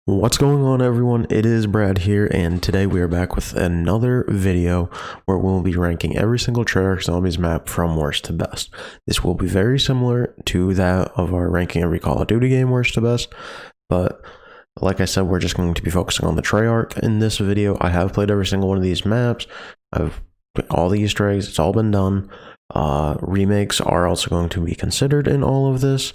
What's going on, everyone? It is Brad here, and today we are back with another video where we'll be ranking every single Treyarch Zombies map from worst to best. This will be very similar to that of our ranking every Call of Duty game worst to best, but like I said, we're just going to be focusing on the Treyarch in this video. I have played every single one of these maps. I've all the Easter eggs, it's all been done. Remakes are also going to be considered in all of this.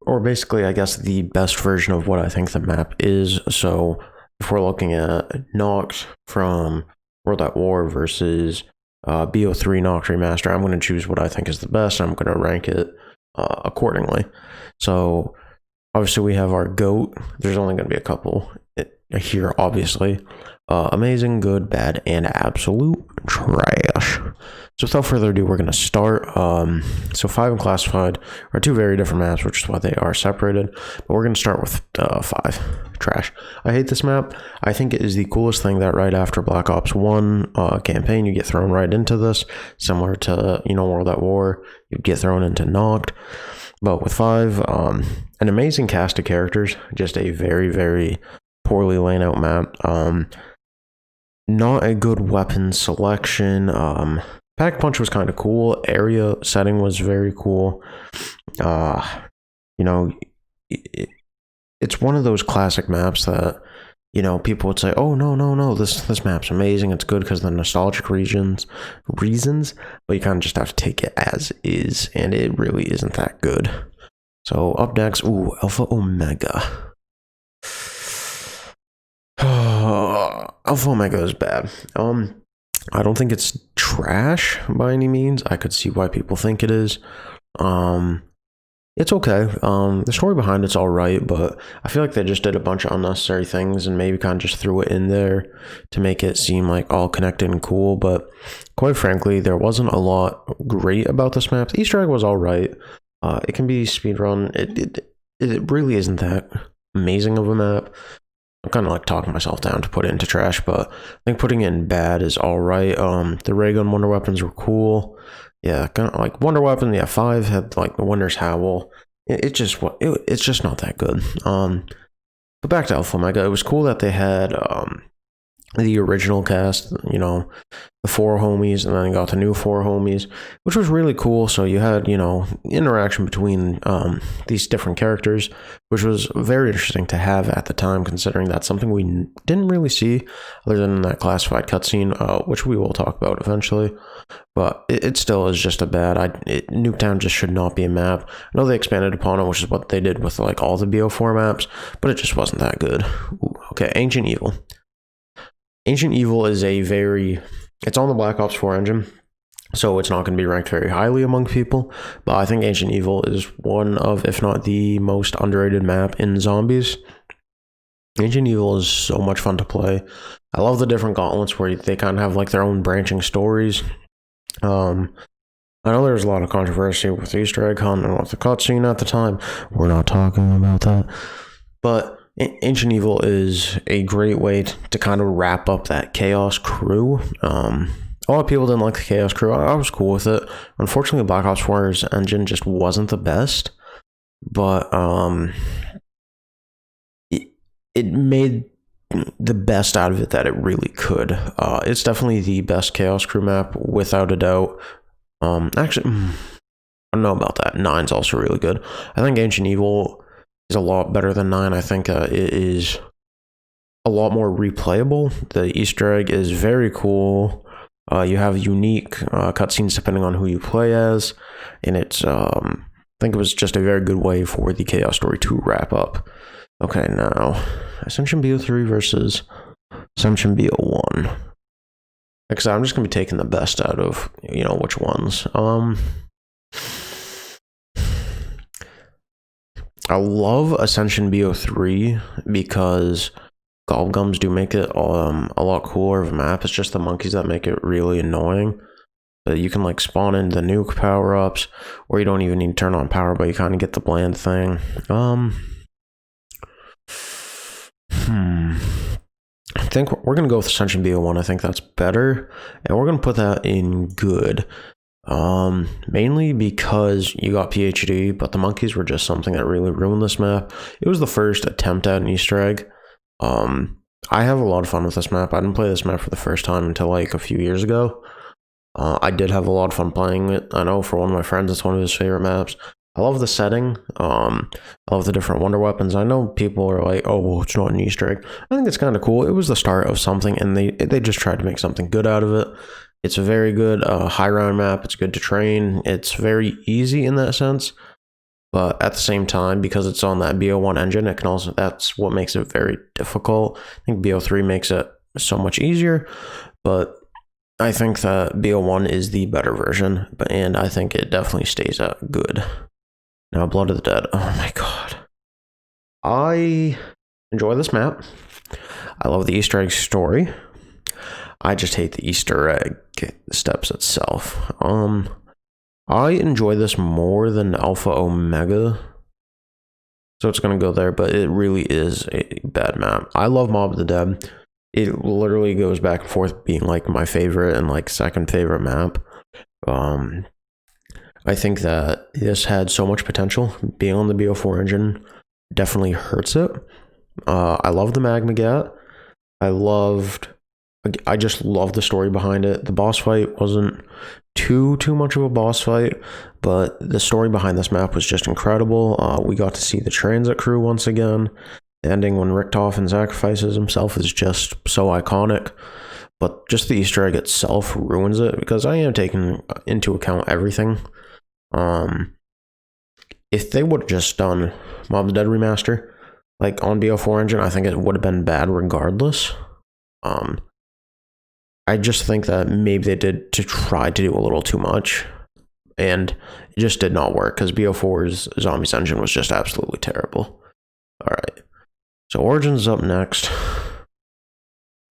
Or basically, I guess, the best version of what I think the map is. So if we're looking at Noct from World at War versus BO3 Noct Remaster, I'm going to choose what I think is the best. I'm going to rank it accordingly. So obviously we have our GOAT. There's only going to be a couple here, obviously. Amazing, good, bad, and absolute trash. So without further ado, we're going to start. So 5 and Classified are two very different maps, which is why they are separated. But we're going to start with 5, trash. I hate this map. I think it is the coolest thing that right after Black Ops 1 campaign, you get thrown right into this. Similar to, World at War, you get thrown into Noct. But with 5, an amazing cast of characters, just a very, very poorly laid out map. Not a good weapon selection. Pack Punch was kind of cool. Area setting was very cool. It's one of those classic maps that, people would say, oh, no, this map's amazing. It's good because of the nostalgic reasons, but you kind of just have to take it as is, and it really isn't that good. So up next, Alpha Omega. Alpha Omega is bad. I don't think it's trash by any means. I could see why people think it is. It's okay. The story behind it's all right, but I feel like they just did a bunch of unnecessary things and maybe kind of just threw it in there to make it seem like all connected and cool. But quite frankly, there wasn't a lot great about this map. The Easter egg was all right. It can be speedrun. It really isn't that amazing of a map. I'm kind of like talking myself down to put it into trash, but I think putting it in bad is all right. The ray gun wonder weapons were cool. Yeah, kind of like wonder weapon. Yeah, 5 had like the Wonder's Howl. It's just not that good. But back to Alpha Omega, it was cool that they had the original cast, the 4 homies, and then you got the new 4 homies, which was really cool. So you had, interaction between these different characters, which was very interesting to have at the time, considering that's something we didn't really see other than that classified cutscene, which we will talk about eventually. But it still is just a bad. Nuketown just should not be a map. I know they expanded upon it, which is what they did with like all the BO4 maps, but it just wasn't that good. Okay, Ancient Evil. Ancient Evil is it's on the Black Ops 4 engine, so it's not going to be ranked very highly among people, but I think Ancient Evil is one of, if not the most underrated map in zombies. Ancient Evil is so much fun to play. I love the different gauntlets where they kind of have like their own branching stories. I know there's a lot of controversy with the Easter egg hunt and with the cutscene at the time. We're not talking about that, but Ancient Evil is a great way to kind of wrap up that Chaos crew. A lot of people didn't like the Chaos crew. I was cool with it. Unfortunately, Black Ops 4's engine just wasn't the best, but it made the best out of it that it really could. It's definitely the best Chaos crew map, without a doubt. Actually, I don't know about that. 9's also really good. I think Ancient Evil is a lot better than 9. I think it is a lot more replayable. The Easter egg is very cool. You have unique cutscenes depending on who you play as, and it's I think it was just a very good way for the Chaos story to wrap up. Okay, now Ascension BO3 versus Ascension BO1. Because I'm just gonna be taking the best out of which ones. I love Ascension BO3 because Gobgums do make it a lot cooler of a map. It's just the monkeys that make it really annoying. But you can like spawn in the nuke power-ups, or you don't even need to turn on power, but you kind of get the bland thing. I think we're going to go with Ascension BO1. I think that's better. And we're going to put that in good. Mainly because you got PhD, but the monkeys were just something that really ruined this map. It was the first attempt at an Easter egg. I have a lot of fun with this map. I didn't play this map for the first time until like a few years ago. I did have a lot of fun playing it. I know for one of my friends, it's one of his favorite maps. I love the setting. I love the different wonder weapons. I know people are like, "Oh, well, it's not an Easter egg." I think it's kind of cool. It was the start of something, and they just tried to make something good out of it. It's a very good high round map. It's good to train. It's very easy in that sense, but at the same time, because it's on that BO1 engine, it can also that's what makes it very difficult. I think BO3 makes it so much easier, but I think that BO1 is the better version, and I think it definitely stays out good. Now, Blood of the Dead. Oh my god. I enjoy this map. I love the Easter egg story. I just hate the Easter egg steps itself. I enjoy this more than Alpha Omega, so it's gonna go there, but it really is a bad map. I love Mob of the Dead. It literally goes back and forth being like my favorite and like second favorite map. I think that this had so much potential. Being on the BO4 engine definitely hurts it. I love the Magma Gat. I just love the story behind it. The boss fight wasn't too much of a boss fight, but the story behind this map was just incredible. We got to see the transit crew once again. The ending when Richtofen sacrifices himself is just so iconic. But just the Easter egg itself ruins it, because I am taking into account everything. If they would have just done Mob of the Dead remaster, like on BO4 engine, I think it would have been bad regardless. I just think that maybe they did to try to do a little too much, and it just did not work because BO4's Zombies engine was just absolutely terrible. All right, so Origins is up next.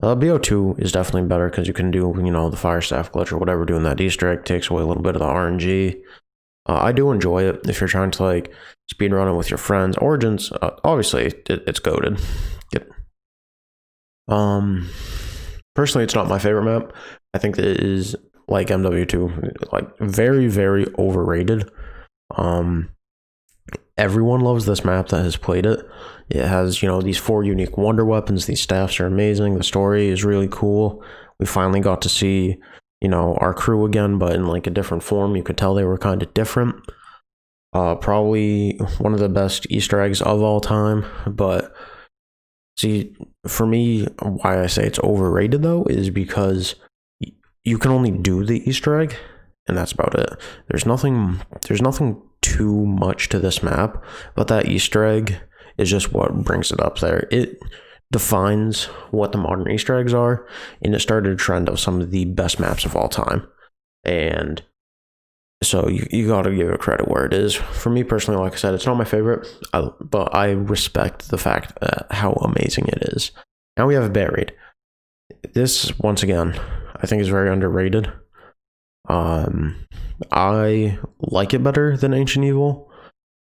BO2 is definitely better because you can do, the Fire Staff glitch or whatever, doing that Easter egg takes away a little bit of the RNG. I do enjoy it if you're trying to like speedrun it with your friends. Origins, obviously, it's goated. Personally, it's not my favorite map. I think that it is like MW2, like very, very overrated. Everyone loves this map that has played it. It has, these 4 unique wonder weapons. These staffs are amazing. The story is really cool. We finally got to see, our crew again, but in like a different form. You could tell they were kind of different. Probably one of the best Easter eggs of all time. But see, for me, why I say it's overrated though is because you can only do the Easter egg, and that's about it. There's nothing too much to this map, but that Easter egg is just what brings it up there. It defines what the modern Easter eggs are, and it started a trend of some of the best maps of all time. And so you got to give it credit where it is. For me personally, like I said, it's not my favorite, but I respect the fact how amazing it is. Now we have Buried. This, once again, I think is very underrated. I like it better than Ancient Evil.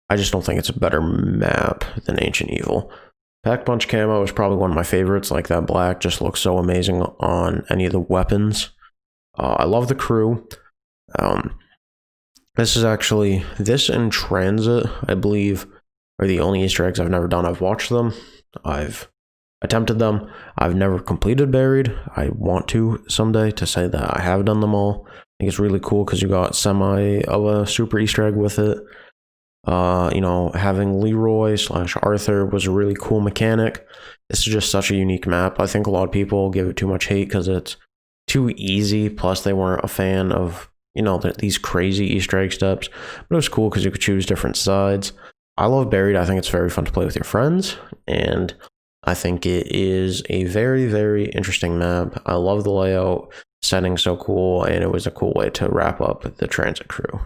I just don't think it's a better map than Ancient Evil. Pack Punch Camo is probably one of my favorites. Like that black just looks so amazing on any of the weapons. I love the crew. This and Transit, I believe, are the only Easter eggs I've never done. I've watched them. I've attempted them. I've never completed Buried. I want to someday to say that I have done them all. I think it's really cool because you got semi of a super Easter egg with it. Having Leroy/Arthur was a really cool mechanic. This is just such a unique map. I think a lot of people give it too much hate because it's too easy. Plus, they weren't a fan of, these crazy Easter egg steps. But it was cool because you could choose different sides. I love Buried. I think it's very fun to play with your friends. And I think it is a very, very interesting map. I love the layout. Setting so cool. And it was a cool way to wrap up the Transit crew.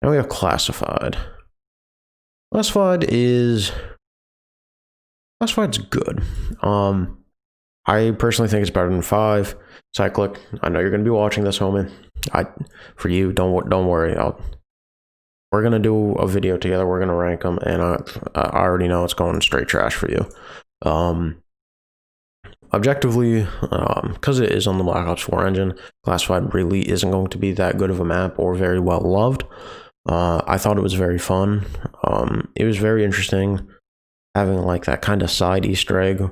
Now we have Classified. Classified's good. I personally think it's better than 5. Cyclic, I know you're gonna be watching this, homie. For you, don't worry. We're gonna do a video together. We're gonna rank them, and I already know it's going straight trash for you. objectively, because it is on the Black Ops 4 engine, Classified really isn't going to be that good of a map or very well loved. I thought it was very fun. It was very interesting having like that kind of side Easter egg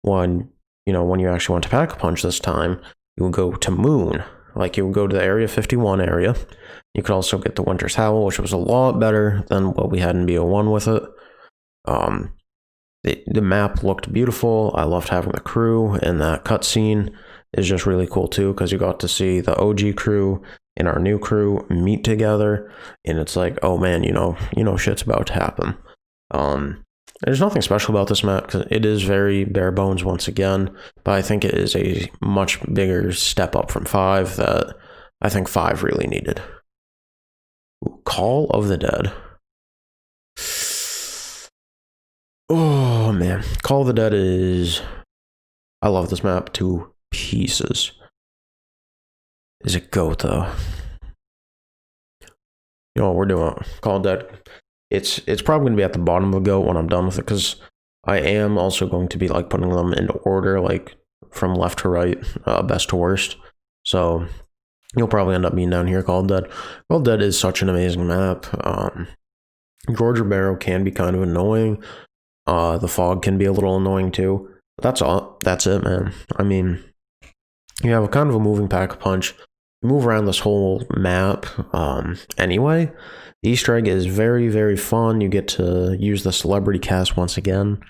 when, when you actually went to Pack-a-Punch this time, you would go to Moon. Like, you would go to the Area 51 area. You could also get the Winter's Howl, which was a lot better than what we had in BO1 with it. The map looked beautiful. I loved having the crew, and that cutscene is just really cool too, because you got to see the OG crew and our new crew meet together, and it's like, oh man, shit's about to happen. There's nothing special about this map because it is very bare bones once again, but I think it is a much bigger step up from 5 that I think 5 really needed. Call of the Dead. Oh man, Call of the Dead is... I love this map to pieces. Is it GOAT though? You know what we're doing? Call of Dead. It's probably going to be at the bottom of the GOAT when I'm done with it, because I am also going to be like putting them into order, like from left to right, best to worst. So you'll probably end up being down here. Call of Dead. Call of Dead is such an amazing map. George Romero can be kind of annoying. The fog can be a little annoying too. But that's all. That's it, man. I mean, you have a kind of a moving Pack-a-Punch. You move around this whole map. Anyway, the Easter egg is very, very fun. You get to use the celebrity cast once again.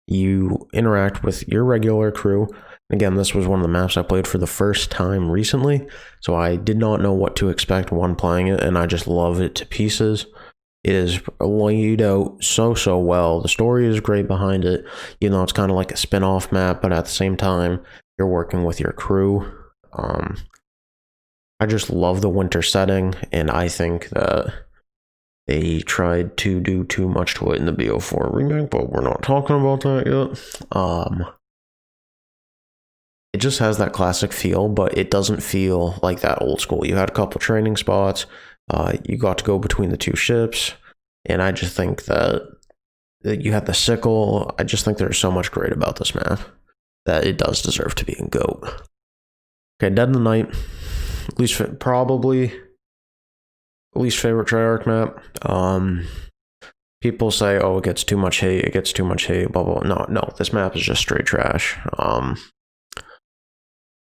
You interact with your regular crew. Again, this was one of the maps I played for the first time recently, so I did not know what to expect when playing it, and I just love it to pieces. It is laid out so well. The story is great behind it. It's kind of like a spin-off map, but at the same time, you're working with your crew. I just love the winter setting, and I think that they tried to do too much to it in the BO4 remake, but we're not talking about that yet. It just has that classic feel, but it doesn't feel like that old school. You had a couple training spots. You got to go between the two ships, and I just think that you had the sickle. I just think there's so much great about this map that it does deserve to be in GOAT. Okay, Dead in the Night. Probably least favorite Treyarch map. People say, oh, it gets too much hate, blah, blah, blah. No, this map is just straight trash.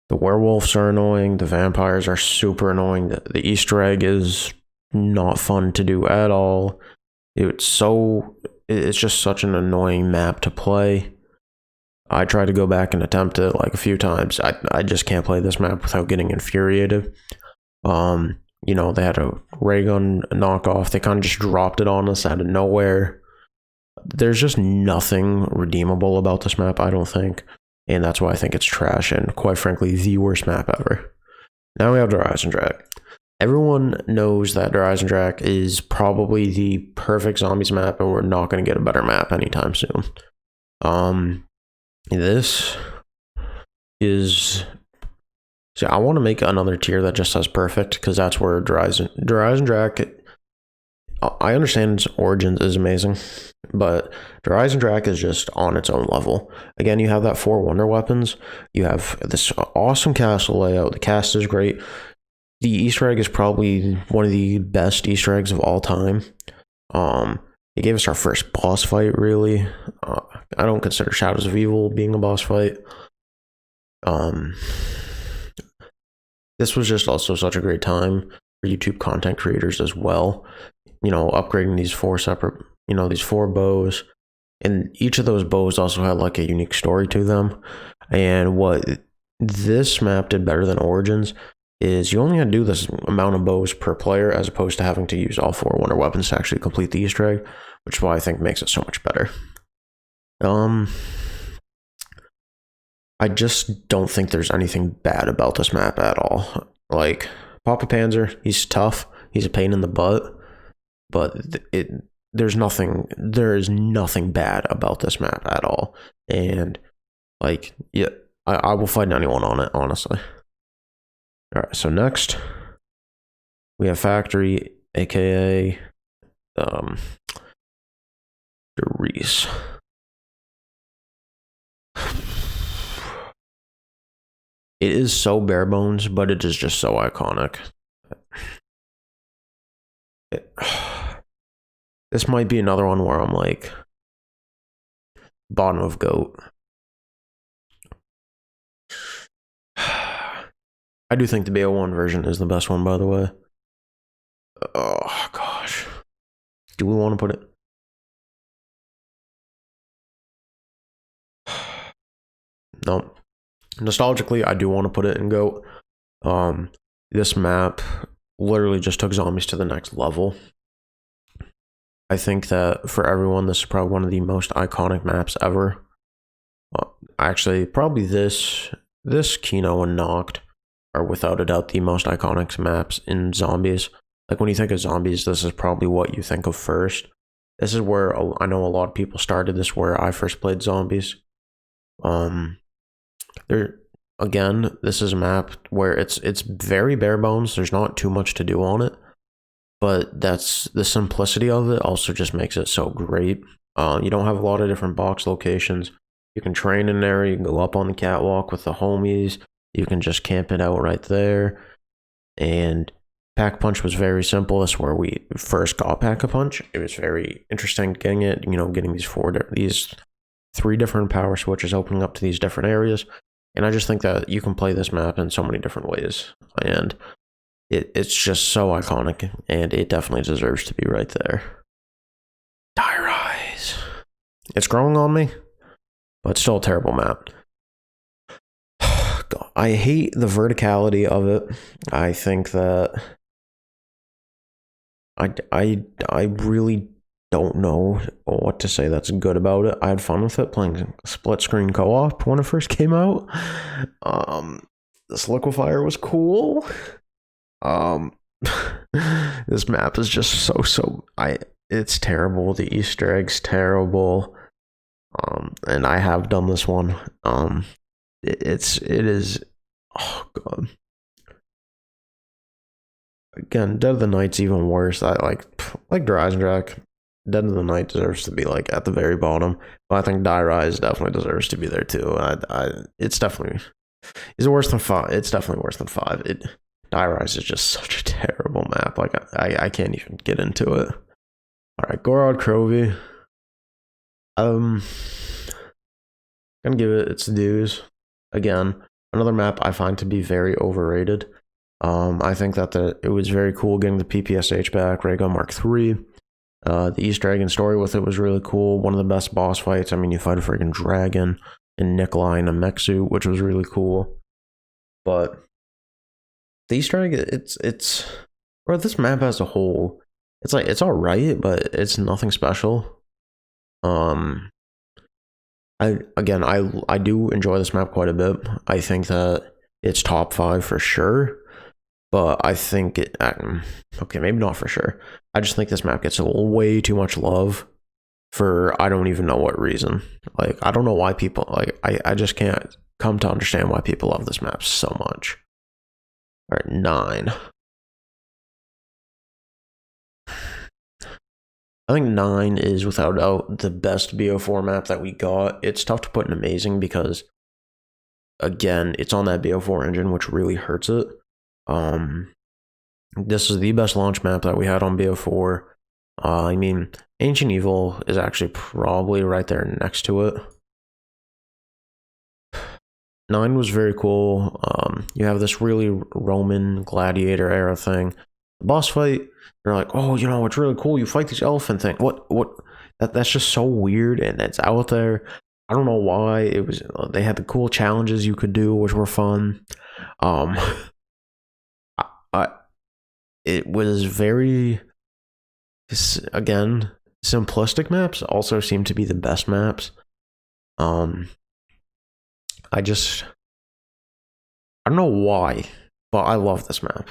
The werewolves are annoying, the vampires are super annoying, the Easter egg is not fun to do at all. It's just such an annoying map to play. I tried to go back and attempt it like a few times. I just can't play this map without getting infuriated. They had a ray gun knockoff. They kind of just dropped it on us out of nowhere. There's just nothing redeemable about this map, I don't think. And that's why I think it's trash and, quite frankly, the worst map ever. Now we have Der Eisendrache. Everyone knows that Der Eisendrache is probably the perfect zombies map, and we're not going to get a better map anytime soon. This is... See, I want to make another tier that just says perfect, because that's where Der Eisendrache... I understand its origins is amazing, but Der Eisendrache is just on its own level. Again, you have that 4 wonder weapons. You have this awesome castle layout. The cast is great. The Easter egg is probably one of the best Easter eggs of all time. It gave us our first boss fight, really. I don't consider Shadows of Evil being a boss fight. This was just also such a great time for YouTube content creators as well. Upgrading these 4 separate, these 4 bows. And each of those bows also had like a unique story to them. And what this map did better than Origins is you only had to do this amount of bows per player, as opposed to having to use all 4 wonder weapons to actually complete the Easter egg, which is why I think makes it so much better. I just don't think there's anything bad about this map at all. Like, Papa Panzer, he's tough. He's a pain in the butt. But there is nothing bad about this map at all. And, like, yeah, I will fight anyone on it, honestly. Alright, so next, we have Factory, aka, Reese. It is so bare bones, but it is just so iconic. This might be another one where I'm like, bottom of GOAT. I do think the BO1 version is the best one, by the way. Oh, gosh. Do we want to put it? No. Nostalgically, I do want to put it in GOAT. This map literally just took zombies to the next level. I think that for everyone, this is probably one of the most iconic maps ever. Actually, probably this Kino and Knocked are without a doubt the most iconic maps in zombies. Like when you think of zombies, this is probably what you think of first. This is where I know a lot of people started. This is where I first played zombies. This is a map where it's very bare bones. There's not too much to do on it, but that's the simplicity of it also just makes it so great. You don't have a lot of different box locations. You can train in there. You can go up on the catwalk with the homies. You can just camp it out right there. And Pack Punch was very simple. That's where we first got Pack a Punch. It was very interesting getting it. You know, getting these 3 different power switches opening up to these different areas. And I just think that you can play this map in so many different ways. And it's just so iconic. And it definitely deserves to be right there. Die Rise. It's growing on me, but it's still a terrible map. I hate the verticality of it. I think that I really don't know what to say that's good about it. I had fun with it playing split screen co-op when it first came out. This liquefier was cool. This map is just it's terrible. The Easter egg's terrible. And I have done this one. It is oh god. Again, Dead of the Night's even worse. I like Dryzendrack. Dead of the Night deserves to be like at the very bottom, but I think Die Rise definitely deserves to be there too. It's definitely worse than 5. It's definitely worse than 5. Die Rise is just such a terrible map. Like I can't even get into it. All right, Gorod Crovey. Gonna give it its dues. Again, another map I find to be very overrated. I think that it was very cool getting the PPSH back, Raygun Mark III. The Easter egg and story with it was really cool. One of the best boss fights. I mean, you fight a freaking dragon and Nikolai in a mech suit, which was really cool. But the Easter egg, bro, this map as a whole, it's all right, but it's nothing special. I do enjoy this map quite a bit. I think that it's top 5 for sure. But I think okay, maybe not for sure. I just think this map gets way too much love for I don't even know what reason. Like, I don't know why people, like, I just can't come to understand why people love this map so much. All right, 9. I think 9 is without doubt the best BO4 map that we got. It's tough to put in amazing because, again, it's on that BO4 engine, which really hurts it. This is the best launch map that we had on BO4. I mean, Ancient Evil is actually probably right there next to it. 9 was very cool. You have this really Roman gladiator era thing. The boss fight, they're like, oh, you know, it's really cool. You fight this elephant thing. What? That's just so weird, and it's out there. I don't know why. It was. They had the cool challenges you could do, which were fun. It was very, again, simplistic maps also seem to be the best maps. I don't know why, but I love this map.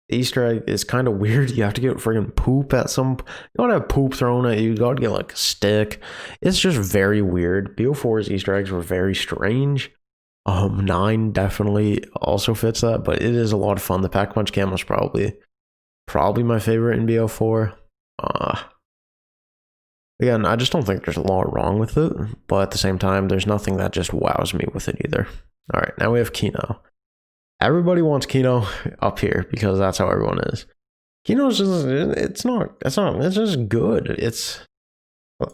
The Easter egg is kind of weird. You have to get friggin' poop at some, you don't have poop thrown at you. You gotta get like a stick. It's just very weird. BO4's Easter eggs were very strange. 9 definitely also fits that, but it is a lot of fun. The Pack Punch cam was probably my favorite in BO4. Again, I just don't think there's a lot wrong with it, but at the same time, there's nothing that just wows me with it either. All right, now we have Kino. everybody wants Kino up here because that's how everyone is. Kino's just, it's just good.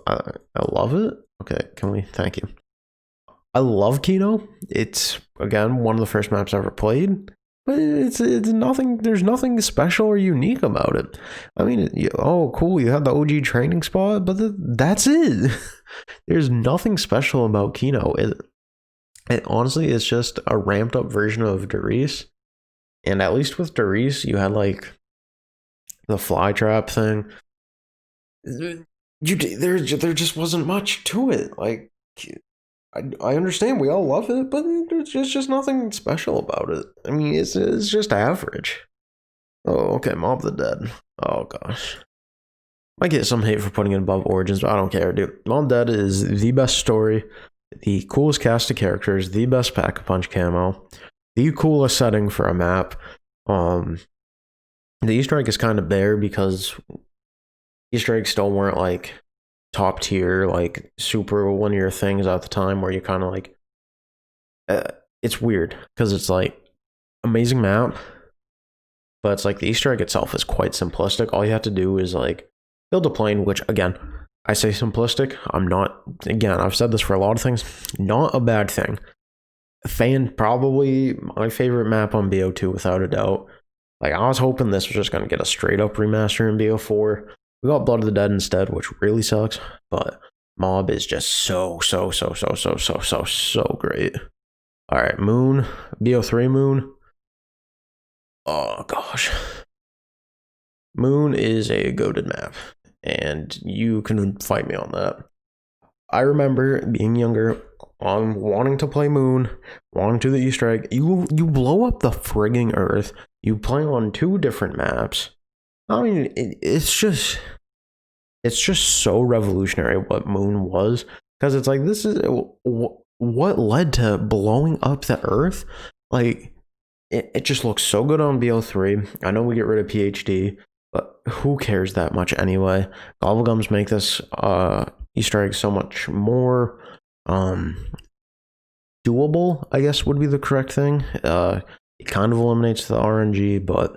I love it. Okay, thank you. I love Kino. It's, again, one of the first maps I ever played, but it's nothing, there's nothing special or unique about it. I mean, oh, cool, you have the OG training spot, but that's it. There's nothing special about Kino. It honestly, it's just a ramped up version of Darius. And at least with Darius, you had like the fly trap thing. There just wasn't much to it. Like, I understand we all love it, but there's just nothing special about it. I mean, it's just average. Oh, okay, Mob the Dead. Oh gosh, might get some hate for putting it above Origins, but I don't care, dude. Mob Dead is the best story, the coolest cast of characters, the best Pack-a-Punch camo, the coolest setting for a map. The Easter egg is kind of bare because Easter eggs still weren't like top tier, like super linear things at the time where you kind of like, it's weird because it's like amazing map, but it's like the Easter egg itself is quite simplistic. All you have to do is like build a plane, which again, I say simplistic. I've said this for a lot of things, not a bad thing. Probably my favorite map on BO2 without a doubt. Like, I was hoping this was just going to get a straight up remaster in BO4. We got Blood of the Dead instead, which really sucks, but Mob is just so great. All right, Moon, BO3 Moon. Oh gosh. Moon is a goated map, and you can fight me on that. I remember being younger, wanting to play Moon, wanting to do the Easter egg. You blow up the frigging Earth. You play on 2 different maps. I mean, it's just so revolutionary what Moon was, because it's like, this is what led to blowing up the Earth. Like, it just looks so good on BO3. I know we get rid of PhD, but who cares that much anyway? Gobblegums make this Easter egg so much more doable, I guess would be the correct thing. It kind of eliminates the RNG, but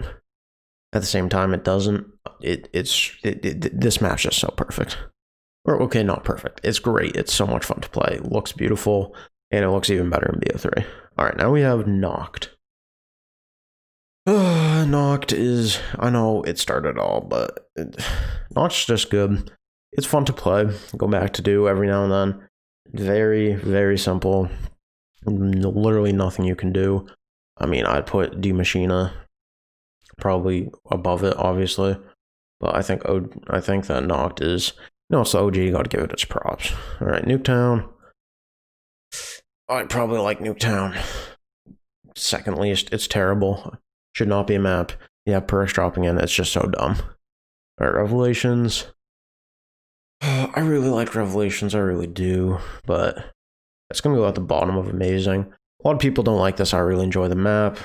at the same time, it doesn't. This map's just so perfect. Or, okay, not perfect. It's great. It's so much fun to play. It looks beautiful, and it looks even better in BO3. All right, now we have Noct. Noct is, I know it started all, but Noct's just good. It's fun to play, go back to do every now and then. Very, very simple. Literally nothing you can do. I mean, I'd put D Machina probably above it, obviously, but I think that Noct is, it's the OG. You got to give it its props. All right, Nuketown. I probably like Nuketown second least. It's terrible. Should not be a map. You have perks dropping in. It's just so dumb. All right, Revelations. I really like Revelations. I really do, but it's gonna go at the bottom of amazing. A lot of people don't like this. I really enjoy the map.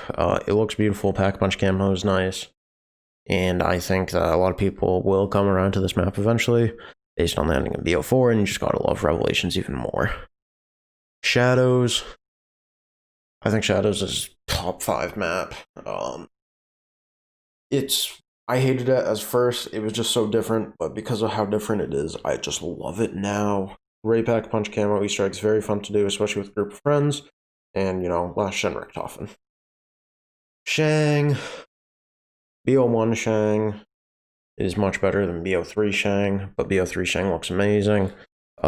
It looks beautiful. Pack-a-Punch camo is nice. And I think that a lot of people will come around to this map eventually, based on landing in BO4, and you just gotta love Revelations even more. Shadows. I think Shadows is top 5 map. I hated it as first. It was just so different, but because of how different it is, I just love it now. Ray Pack-a-Punch camo Easter eggs, very fun to do, especially with a group of friends. And, last Shenrik Toffin. Shang. BO1 Shang is much better than BO3 Shang, but BO3 Shang looks amazing. It's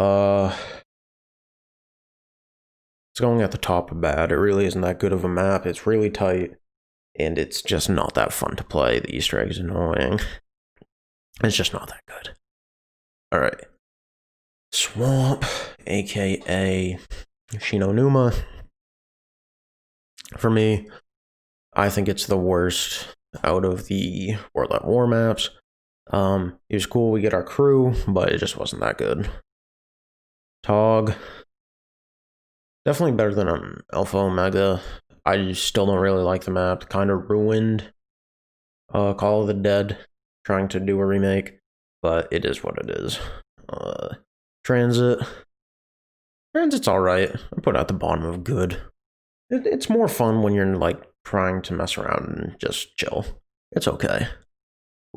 going at the top of bad. It really isn't that good of a map. It's really tight, and it's just not that fun to play. The Easter egg is annoying. It's just not that good. All right. Swamp, aka Shinonuma. For me, I think it's the worst out of the World at War maps. It was cool, we get our crew, but it just wasn't that good. Tog. Definitely better than Alpha Omega. I still don't really like the map. Kind of ruined Call of the Dead, trying to do a remake, but it is what it is. Transit. Transit's alright. I put it at the bottom of good. It's more fun when you're like trying to mess around and just chill. It's okay.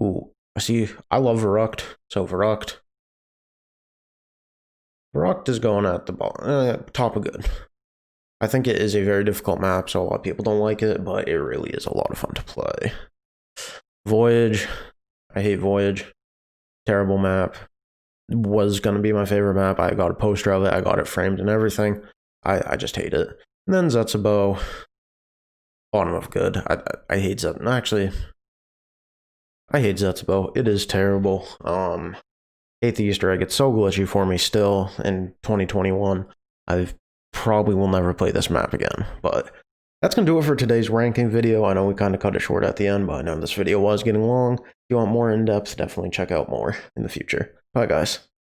Ooh, I love Verrucht, so Verrucht is going at the top of good. I think it is a very difficult map, so a lot of people don't like it, but it really is a lot of fun to play. Voyage, I hate Voyage. Terrible map. Was gonna be my favorite map. I got a poster of it. I got it framed and everything. I just hate it. And then Zetsubo, bottom of good. I hate Zetsubo. Actually, I hate Zetsubo. It is terrible. Hate the Easter egg. It's so glitchy for me still in 2021. I probably will never play this map again. But that's going to do it for today's ranking video. I know we kind of cut it short at the end, but I know this video was getting long. If you want more in-depth, definitely check out more in the future. Bye, guys.